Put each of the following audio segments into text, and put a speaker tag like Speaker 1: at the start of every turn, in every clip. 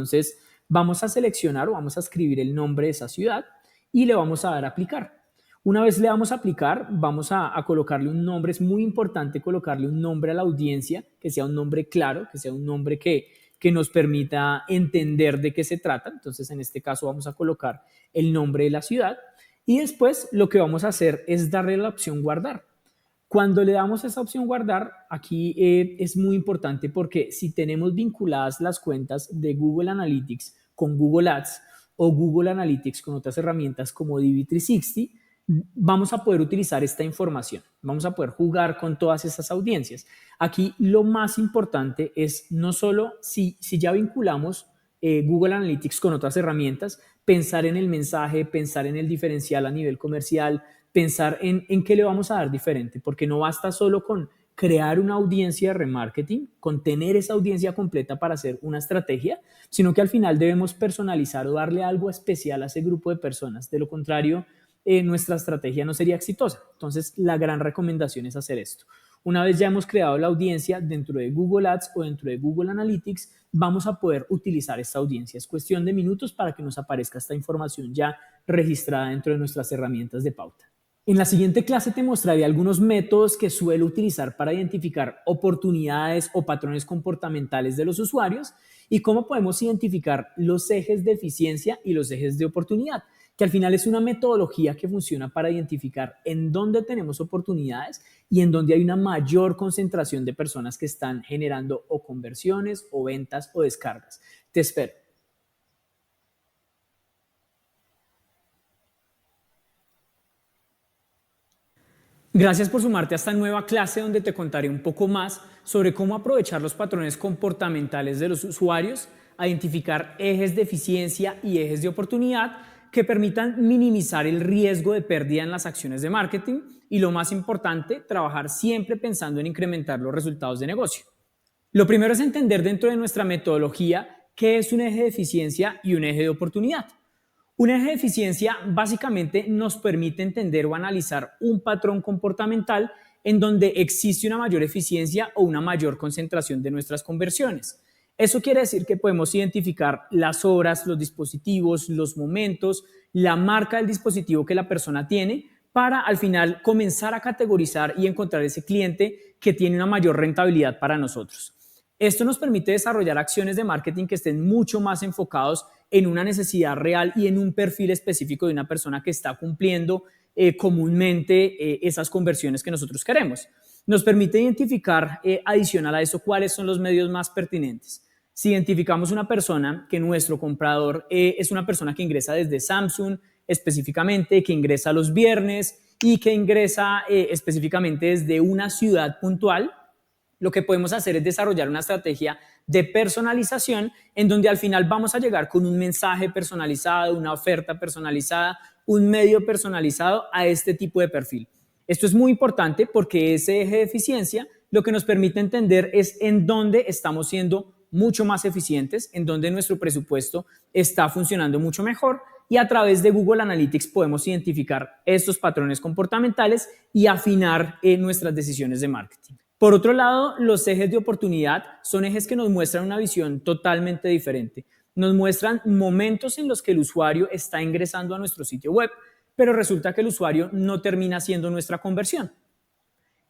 Speaker 1: Entonces, vamos a seleccionar o vamos a escribir el nombre de esa ciudad y le vamos a dar a aplicar. Una vez le damos a aplicar, vamos a colocarle un nombre. Es muy importante colocarle un nombre a la audiencia, que sea un nombre claro, que sea un nombre que nos permita entender de qué se trata. Entonces, en este caso vamos a colocar el nombre de la ciudad y después lo que vamos a hacer es darle la opción guardar. Cuando le damos esa opción guardar, aquí es muy importante porque si tenemos vinculadas las cuentas de Google Analytics con Google Ads o Google Analytics con otras herramientas como DV360, vamos a poder utilizar esta información, vamos a poder jugar con todas esas audiencias. Aquí lo más importante es no solo si ya vinculamos Google Analytics con otras herramientas, pensar en el mensaje, pensar en el diferencial a nivel comercial, pensar en qué le vamos a dar diferente, porque no basta solo con crear una audiencia de remarketing, con tener esa audiencia completa para hacer una estrategia, sino que al final debemos personalizar o darle algo especial a ese grupo de personas. De lo contrario, nuestra estrategia no sería exitosa. Entonces, la gran recomendación es hacer esto. Una vez ya hemos creado la audiencia dentro de Google Ads o dentro de Google Analytics, vamos a poder utilizar esta audiencia. Es cuestión de minutos para que nos aparezca esta información ya registrada dentro de nuestras herramientas de pauta. En la siguiente clase te mostraré algunos métodos que suelo utilizar para identificar oportunidades o patrones comportamentales de los usuarios y cómo podemos identificar los ejes de eficiencia y los ejes de oportunidad, que al final es una metodología que funciona para identificar en dónde tenemos oportunidades y en dónde hay una mayor concentración de personas que están generando o conversiones o ventas o descargas. Te espero. Gracias por sumarte a esta nueva clase donde te contaré un poco más sobre cómo aprovechar los patrones comportamentales de los usuarios, a identificar ejes de eficiencia y ejes de oportunidad que permitan minimizar el riesgo de pérdida en las acciones de marketing y, lo más importante, trabajar siempre pensando en incrementar los resultados de negocio. Lo primero es entender dentro de nuestra metodología qué es un eje de eficiencia y un eje de oportunidad. Un eje de eficiencia básicamente nos permite entender o analizar un patrón comportamental en donde existe una mayor eficiencia o una mayor concentración de nuestras conversiones. Eso quiere decir que podemos identificar las horas, los dispositivos, los momentos, la marca del dispositivo que la persona tiene para al final comenzar a categorizar y encontrar ese cliente que tiene una mayor rentabilidad para nosotros. Esto nos permite desarrollar acciones de marketing que estén mucho más enfocados en una necesidad real y en un perfil específico de una persona que está cumpliendo comúnmente esas conversiones que nosotros queremos. Nos permite identificar, adicional a eso, cuáles son los medios más pertinentes. Si identificamos una persona que nuestro comprador es una persona que ingresa desde Samsung específicamente, que ingresa los viernes y que ingresa específicamente desde una ciudad puntual, lo que podemos hacer es desarrollar una estrategia de personalización en donde al final vamos a llegar con un mensaje personalizado, una oferta personalizada, un medio personalizado a este tipo de perfil. Esto es muy importante porque ese eje de eficiencia lo que nos permite entender es en dónde estamos siendo mucho más eficientes, en dónde nuestro presupuesto está funcionando mucho mejor y a través de Google Analytics podemos identificar estos patrones comportamentales y afinar nuestras decisiones de marketing. Por otro lado, los ejes de oportunidad son ejes que nos muestran una visión totalmente diferente. Nos muestran momentos en los que el usuario está ingresando a nuestro sitio web, pero resulta que el usuario no termina haciendo nuestra conversión.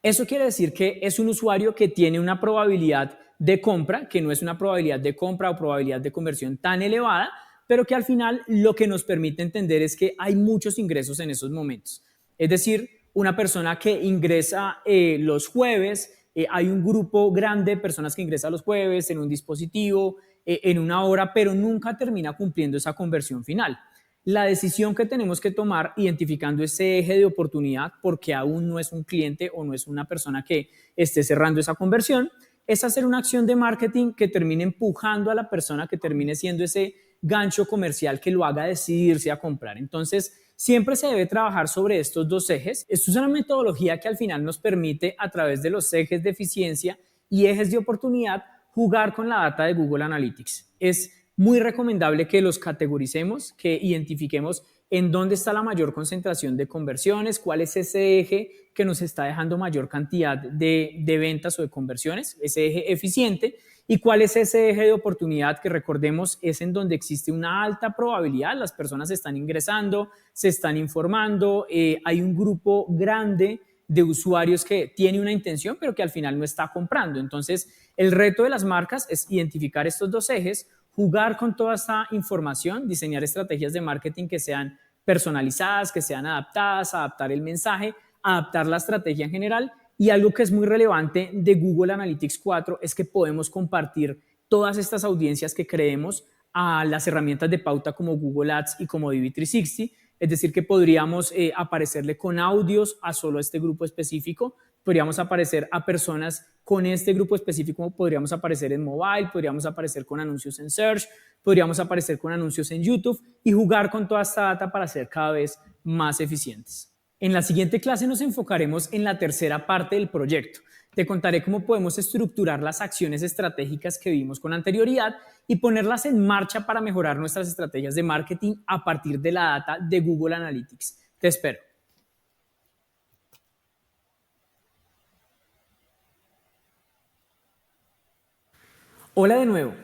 Speaker 1: Eso quiere decir que es un usuario que tiene una probabilidad de compra, que no es una probabilidad de compra o probabilidad de conversión tan elevada, pero que al final lo que nos permite entender es que hay muchos ingresos en esos momentos. Es decir, una persona que ingresa los jueves, hay un grupo grande de personas que ingresan los jueves en un dispositivo, en una hora, pero nunca termina cumpliendo esa conversión final. La decisión que tenemos que tomar identificando ese eje de oportunidad, porque aún no es un cliente o no es una persona que esté cerrando esa conversión, es hacer una acción de marketing que termine empujando a la persona, que termine siendo ese gancho comercial que lo haga decidirse a comprar. Entonces, siempre se debe trabajar sobre estos dos ejes. Esto es una metodología que al final nos permite, a través de los ejes de eficiencia y ejes de oportunidad, jugar con la data de Google Analytics. Es muy recomendable que los categoricemos, que identifiquemos en dónde está la mayor concentración de conversiones, cuál es ese eje que nos está dejando mayor cantidad de ventas o de conversiones, ese eje eficiente, ¿Y cuál es ese eje de oportunidad? Que recordemos es en donde existe una alta probabilidad, las personas están ingresando, se están informando, hay un grupo grande de usuarios que tiene una intención, pero que al final no está comprando. Entonces, el reto de las marcas es identificar estos dos ejes, jugar con toda esta información, diseñar estrategias de marketing que sean personalizadas, que sean adaptadas, adaptar el mensaje, adaptar la estrategia en general. Y algo que es muy relevante de Google Analytics 4 es que podemos compartir todas estas audiencias que creemos a las herramientas de pauta como Google Ads y como DV360. Es decir, que podríamos aparecerle con audios a solo este grupo específico, podríamos aparecer a personas con este grupo específico, podríamos aparecer en mobile, podríamos aparecer con anuncios en search, podríamos aparecer con anuncios en YouTube y jugar con toda esta data para ser cada vez más eficientes. En la siguiente clase nos enfocaremos en la tercera parte del proyecto. Te contaré cómo podemos estructurar las acciones estratégicas que vimos con anterioridad y ponerlas en marcha para mejorar nuestras estrategias de marketing a partir de la data de Google Analytics. Te espero. Hola de nuevo.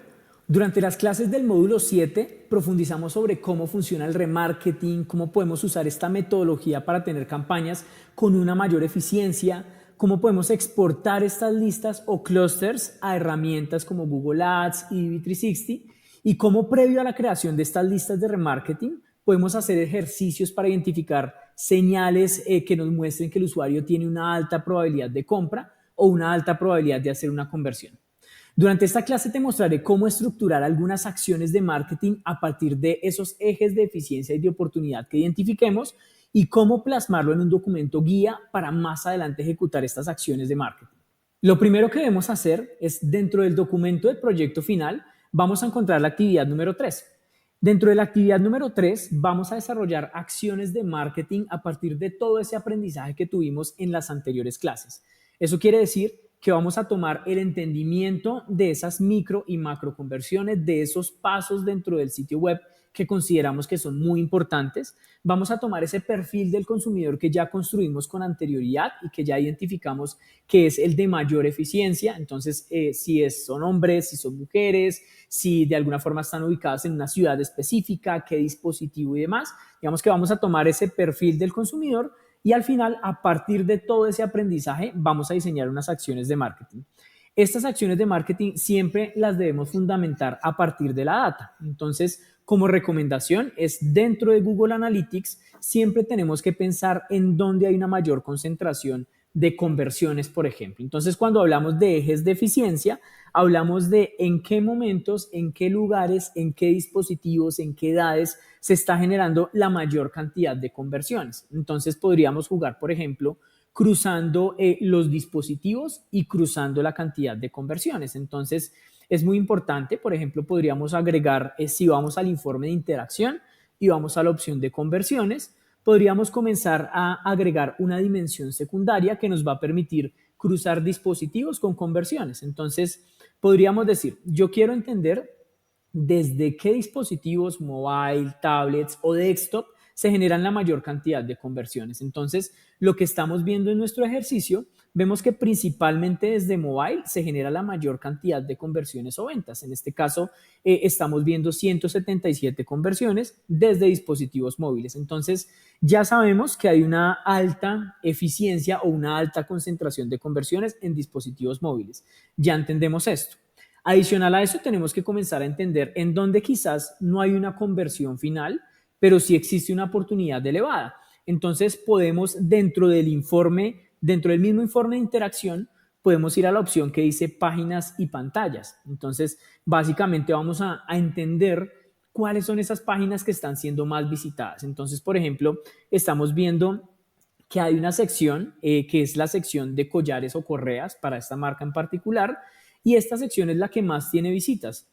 Speaker 1: Durante las clases del módulo 7 profundizamos sobre cómo funciona el remarketing, cómo podemos usar esta metodología para tener campañas con una mayor eficiencia, cómo podemos exportar estas listas o clusters a herramientas como Google Ads y DV360 y cómo previo a la creación de estas listas de remarketing podemos hacer ejercicios para identificar señales que nos muestren que el usuario tiene una alta probabilidad de compra o una alta probabilidad de hacer una conversión. Durante esta clase te mostraré cómo estructurar algunas acciones de marketing a partir de esos ejes de eficiencia y de oportunidad que identifiquemos y cómo plasmarlo en un documento guía para más adelante ejecutar estas acciones de marketing. Lo primero que debemos hacer es, dentro del documento del proyecto final, vamos a encontrar la actividad número 3. Dentro de la actividad número 3 vamos a desarrollar acciones de marketing a partir de todo ese aprendizaje que tuvimos en las anteriores clases. Eso quiere decir que vamos a tomar el entendimiento de esas micro y macro conversiones, de esos pasos dentro del sitio web que consideramos que son muy importantes. Vamos a tomar ese perfil del consumidor que ya construimos con anterioridad y que ya identificamos que es el de mayor eficiencia. Entonces, si son hombres, si son mujeres, si de alguna forma están ubicadas en una ciudad específica, qué dispositivo y demás. Digamos que vamos a tomar ese perfil del consumidor y al final, a partir de todo ese aprendizaje, vamos a diseñar unas acciones de marketing. Estas acciones de marketing siempre las debemos fundamentar a partir de la data. Entonces, como recomendación, es dentro de Google Analytics, siempre tenemos que pensar en dónde hay una mayor concentración de conversiones, por ejemplo. Entonces, cuando hablamos de ejes de eficiencia, hablamos de en qué momentos, en qué lugares, en qué dispositivos, en qué edades se está generando la mayor cantidad de conversiones. Entonces, podríamos jugar, por ejemplo, cruzando los dispositivos y cruzando la cantidad de conversiones. Entonces, es muy importante, por ejemplo, podríamos agregar, si vamos al informe de interacción y vamos a la opción de conversiones, podríamos comenzar a agregar una dimensión secundaria que nos va a permitir cruzar dispositivos con conversiones. Entonces, podríamos decir, yo quiero entender desde qué dispositivos, mobile, tablets o desktop, se generan la mayor cantidad de conversiones. Entonces, lo que estamos viendo en nuestro ejercicio, vemos que principalmente desde mobile se genera la mayor cantidad de conversiones o ventas. En este caso, estamos viendo 177 conversiones desde dispositivos móviles. Entonces, ya sabemos que hay una alta eficiencia o una alta concentración de conversiones en dispositivos móviles. Ya entendemos esto. Adicional a eso, tenemos que comenzar a entender en dónde quizás no hay una conversión final, pero sí existe una oportunidad elevada. Entonces, podemos dentro del mismo informe de interacción, podemos ir a la opción que dice páginas y pantallas. Entonces, básicamente vamos a entender cuáles son esas páginas que están siendo más visitadas. Entonces, por ejemplo, estamos viendo que hay una sección que es la sección de collares o correas para esta marca en particular, y esta sección es la que más tiene visitas.